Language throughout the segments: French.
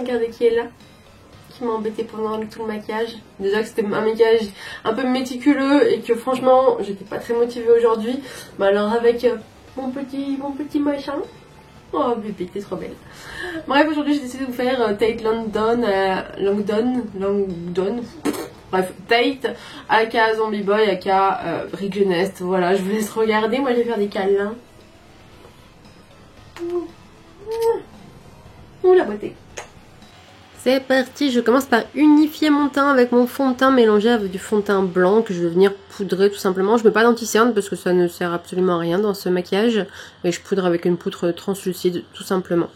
regardez qui est là, qui m'a embêté pendant tout le maquillage. Déjà que c'était un maquillage un peu méticuleux et que franchement j'étais pas très motivée aujourd'hui. Mais alors avec mon petit machin. Oh bébé, t'es trop belle. Bref, aujourd'hui j'ai décidé de vous faire Tate Langdon. Bref, Tate, aka Zombie Boy, aka Rick Genest. Voilà, je vous laisse regarder. Moi je vais faire des câlins. Ouh la beauté. C'est parti, je commence par unifier mon teint avec mon fond de teint mélangé avec du fond de teint blanc que je vais venir poudrer tout simplement. Je mets pas d'anti-cerne parce que ça ne sert absolument à rien dans ce maquillage. Et je poudre avec une poudre translucide tout simplement.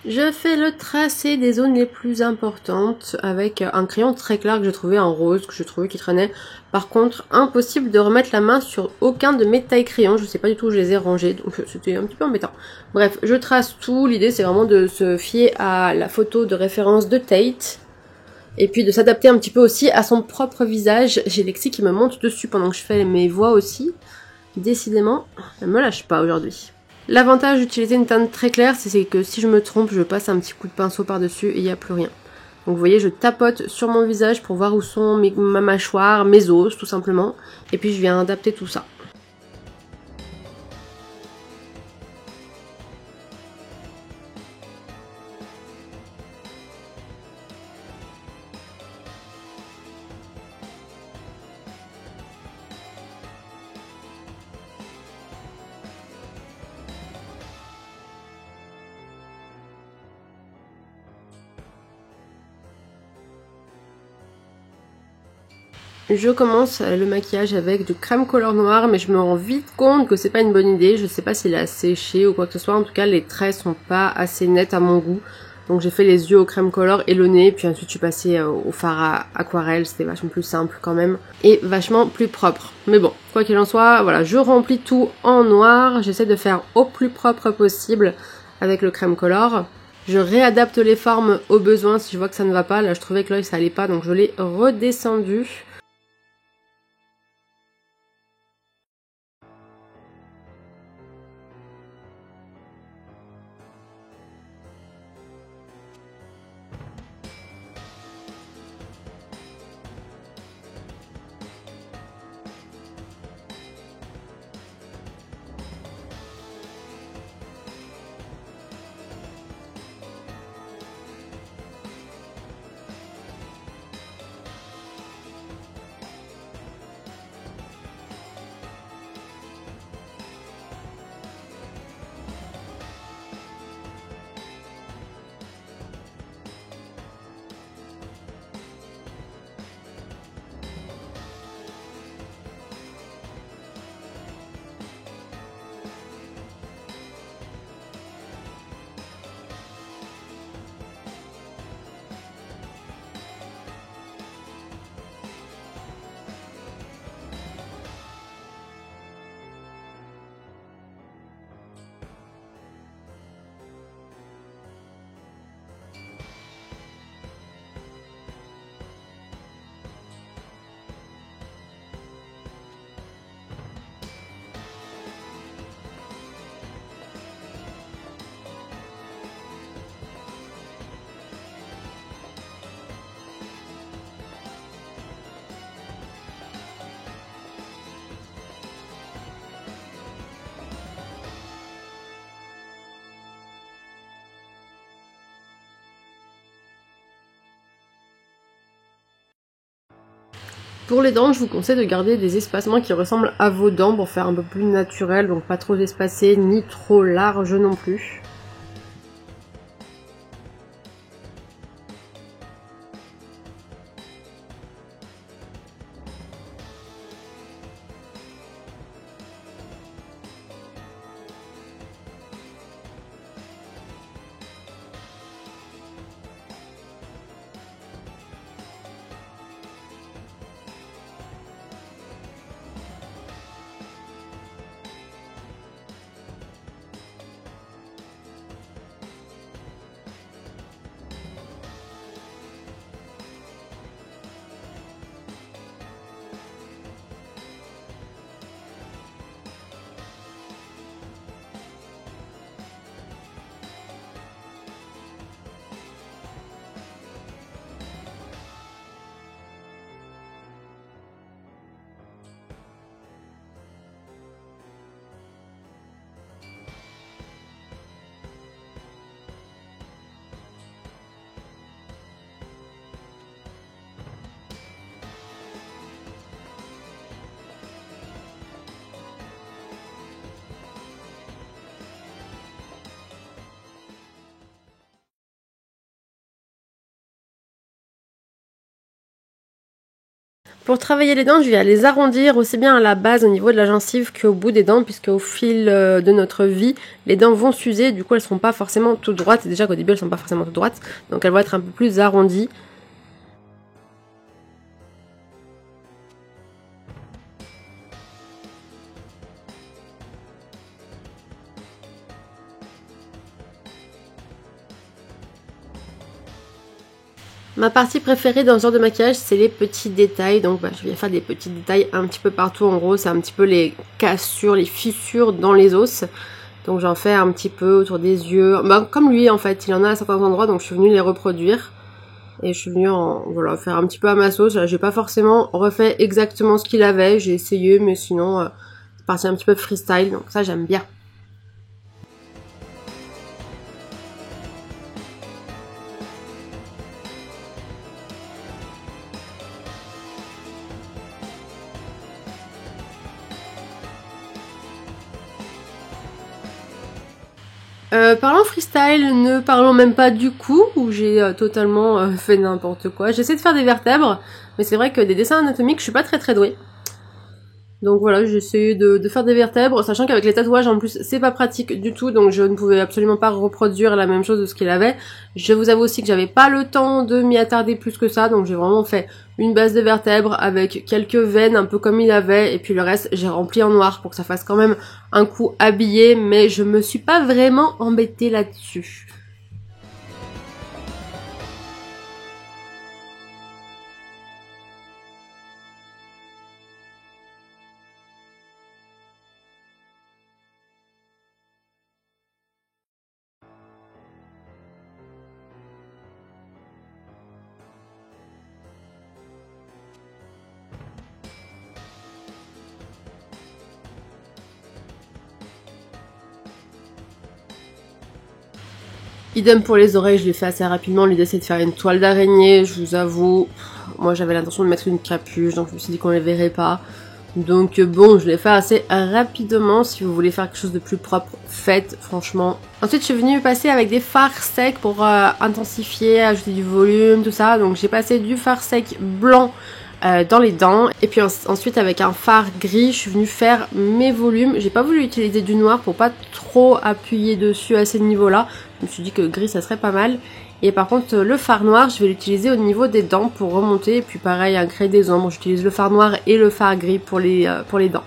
Je fais le tracé des zones les plus importantes avec un crayon très clair que j'ai trouvé en rose, que je trouvais qui traînait. Par contre, impossible de remettre la main sur aucun de mes tailles crayons. Je sais pas du tout où je les ai rangés, donc c'était un petit peu embêtant. Bref, je trace tout. L'idée c'est vraiment de se fier à la photo de référence de Tate. Et puis de s'adapter un petit peu aussi à son propre visage. J'ai Lexi qui me monte dessus pendant que je fais mes voix aussi. Décidément, elle me lâche pas aujourd'hui. L'avantage d'utiliser une teinte très claire, c'est que si je me trompe, je passe un petit coup de pinceau par-dessus et il n'y a plus rien. Donc vous voyez, je tapote sur mon visage pour voir où sont ma mâchoire, mes os, tout simplement. Et puis je viens adapter tout ça. Je commence le maquillage avec du crème couleur noire, mais je me rends vite compte que c'est pas une bonne idée. Je sais pas s'il a séché ou quoi que ce soit. En tout cas, les traits sont pas assez nets à mon goût. Donc j'ai fait les yeux au crème couleur et le nez, puis ensuite je suis passée au fard à aquarelle. C'était vachement plus simple quand même et vachement plus propre. Mais bon, quoi qu'il en soit, voilà, je remplis tout en noir. J'essaie de faire au plus propre possible avec le crème couleur. Je réadapte les formes au besoin si je vois que ça ne va pas. Là, je trouvais que l'œil ça allait pas, donc je l'ai redescendu. Pour les dents, je vous conseille de garder des espacements qui ressemblent à vos dents pour faire un peu plus naturel, donc pas trop espacé ni trop large non plus. Pour travailler les dents, je vais les arrondir aussi bien à la base au niveau de la gencive qu'au bout des dents, puisque au fil de notre vie, les dents vont s'user, du coup elles ne seront pas forcément toutes droites, et déjà qu'au début elles ne sont pas forcément toutes droites, donc elles vont être un peu plus arrondies. Ma partie préférée dans ce genre de maquillage, c'est les petits détails. Donc je viens faire des petits détails un petit peu partout. En gros, c'est un petit peu les cassures, les fissures dans les os. Donc j'en fais un petit peu autour des yeux. Comme lui en fait, il en a à certains endroits, donc je suis venue les reproduire. Et je suis venue voilà, faire un petit peu à ma sauce. J'ai pas forcément refait exactement ce qu'il avait. J'ai essayé, mais sinon, c'est parti un petit peu freestyle. Donc ça, j'aime bien. Parlant freestyle, ne parlons même pas du coup, où j'ai totalement fait n'importe quoi. J'essaie de faire des vertèbres, mais c'est vrai que des dessins anatomiques, je suis pas très douée. Donc voilà, j'ai essayé de faire des vertèbres, sachant qu'avec les tatouages en plus c'est pas pratique du tout, donc je ne pouvais absolument pas reproduire la même chose de ce qu'il avait. Je vous avoue aussi que j'avais pas le temps de m'y attarder plus que ça, donc j'ai vraiment fait une base de vertèbres avec quelques veines un peu comme il avait, et puis le reste j'ai rempli en noir pour que ça fasse quand même un coup habillé, mais je me suis pas vraiment embêtée là-dessus. Idem pour les oreilles, je l'ai fait assez rapidement, l'idée c'est de faire une toile d'araignée, je vous avoue. Moi j'avais l'intention de mettre une capuche, donc je me suis dit qu'on les verrait pas. Donc bon, je l'ai fait assez rapidement. Si vous voulez faire quelque chose de plus propre, faites franchement. Ensuite je suis venue passer avec des fards secs pour intensifier, ajouter du volume, tout ça. Donc j'ai passé du fard sec blanc dans les dents, et puis ensuite avec un fard gris je suis venue faire mes volumes. J'ai pas voulu utiliser du noir pour pas trop appuyer dessus à ces niveaux là, je me suis dit que gris ça serait pas mal. Et par contre le fard noir je vais l'utiliser au niveau des dents pour remonter, et puis pareil à créer des ombres, j'utilise le fard noir et le fard gris pour les dents.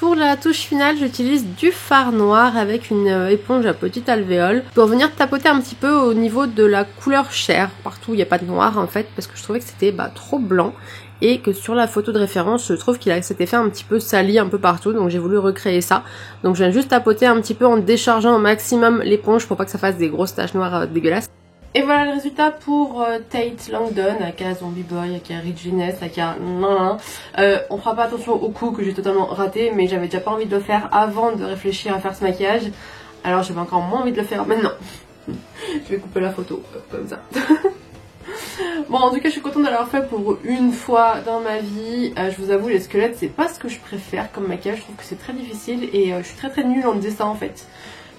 Pour la touche finale, j'utilise du fard noir avec une éponge à petite alvéole pour venir tapoter un petit peu au niveau de la couleur chair, partout où il n'y a pas de noir en fait, parce que je trouvais que c'était trop blanc, et que sur la photo de référence, je trouve qu'il a cet effet un petit peu sali un peu partout, donc j'ai voulu recréer ça. Donc je viens juste tapoter un petit peu en déchargeant au maximum l'éponge pour pas que ça fasse des grosses taches noires dégueulasses. Et voilà le résultat pour Tate Langdon, aka Zombie Boy, aka Regines, aka on fera pas attention au coup que j'ai totalement raté, mais j'avais déjà pas envie de le faire avant de réfléchir à faire ce maquillage. Alors j'avais encore moins envie de le faire maintenant. Je vais couper la photo comme ça. Bon, en tout cas je suis contente de l'avoir fait pour une fois dans ma vie. Je vous avoue, les squelettes c'est pas ce que je préfère comme maquillage, je trouve que c'est très difficile, et je suis très nulle en dessin en fait.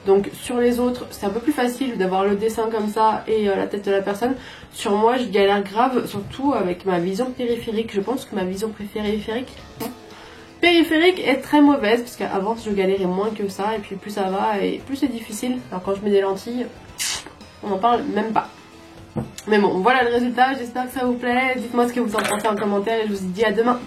Donc sur les autres c'est un peu plus facile d'avoir le dessin comme ça et la tête de la personne. Sur moi je galère grave, surtout avec ma vision périphérique. Je pense que ma vision périphérique est très mauvaise, parce qu'avant je galérais moins que ça, et puis plus ça va et plus c'est difficile. Alors quand je mets des lentilles, on n'en parle même pas. Mais bon, voilà le résultat, j'espère que ça vous plaît. Dites-moi ce que vous en pensez en commentaire, et je vous dis à demain.